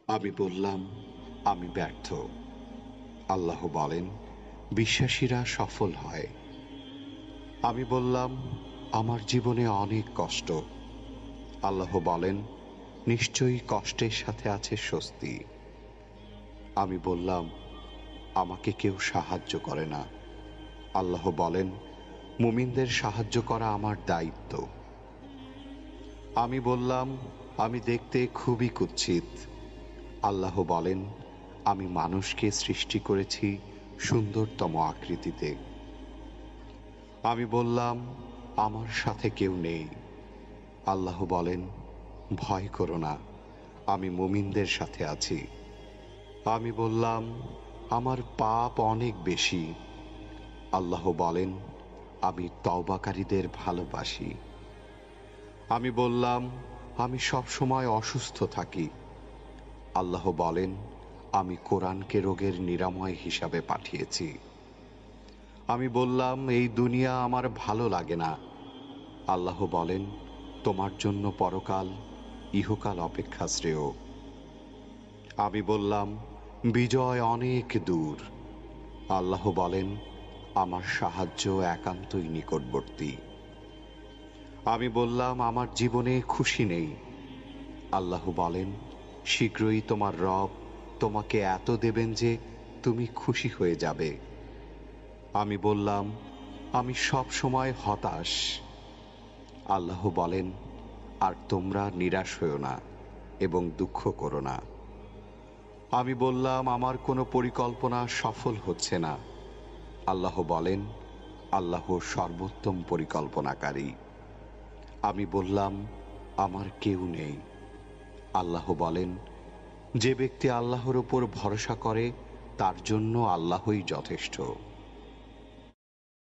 আমি বললাম, আমি ব্যর্থ। আল্লাহ বলেন, বিশ্বাসীরা সফল হয়। আমি বললাম, আমার জীবনে অনেক কষ্ট। আল্লাহ বলেন, নিশ্চয়ই কষ্টের সাথে আছে স্বস্তি। আমি বললাম, আমাকে কেউ সাহায্য করে না। আল্লাহ বলেন, মুমিনদের সাহায্য করা আমার দায়িত্ব। আমি বললাম, আমি দেখতে খুবই কুৎসিত। আল্লাহ বলেন, আমি মানুষকে সৃষ্টি করেছি সুন্দরতম আকৃতিতে। আমি বললাম, আমার সাথে কেউ নেই। আল্লাহ বলেন, ভয় করো না, আমি মুমিনদের সাথে আছি। আমি বললাম, আমার পাপ অনেক বেশি। আল্লাহ বলেন, আমি তওবাকারীদের ভালোবাসি। আমি বললাম, আমি সব সময় অসুস্থ থাকি। আল্লাহ বলেন, আমি কোরআনকে রোগের নিরাময় হিসাবে পাঠিয়েছি। আমি বললাম, এই দুনিয়া আমার ভালো লাগে না। আল্লাহ বলেন, তোমার জন্য পরকাল, ইহকাল অপেক্ষা শ্রেয়। আমি বললাম, বিজয় অনেক দূর। আল্লাহ বলেন, আমার সাহায্য একান্তই নিকটবর্তী। আমি বললাম, আমার জীবনে খুশি নেই। আল্লাহ বলেন, শীঘ্রই তোমার রব তোমাকে এত দেবেন যে তুমি খুশি হয়ে যাবে। আমি বললাম, আমি সব সময় হতাশ। আল্লাহ বলেন, আর তোমরা নিরাশ হও না এবং দুঃখ করো না। আমি বললাম, আমার কোনো পরিকল্পনা সফল হচ্ছে না। আল্লাহ বলেন, আল্লাহ সর্বোত্তম পরিকল্পনাকারী। আমি বললাম, আমার কেউ নেই। আল্লাহ বলেন, যে ব্যক্তি আল্লাহর উপর ভরসা করে তার জন্য আল্লাহই যথেষ্ট।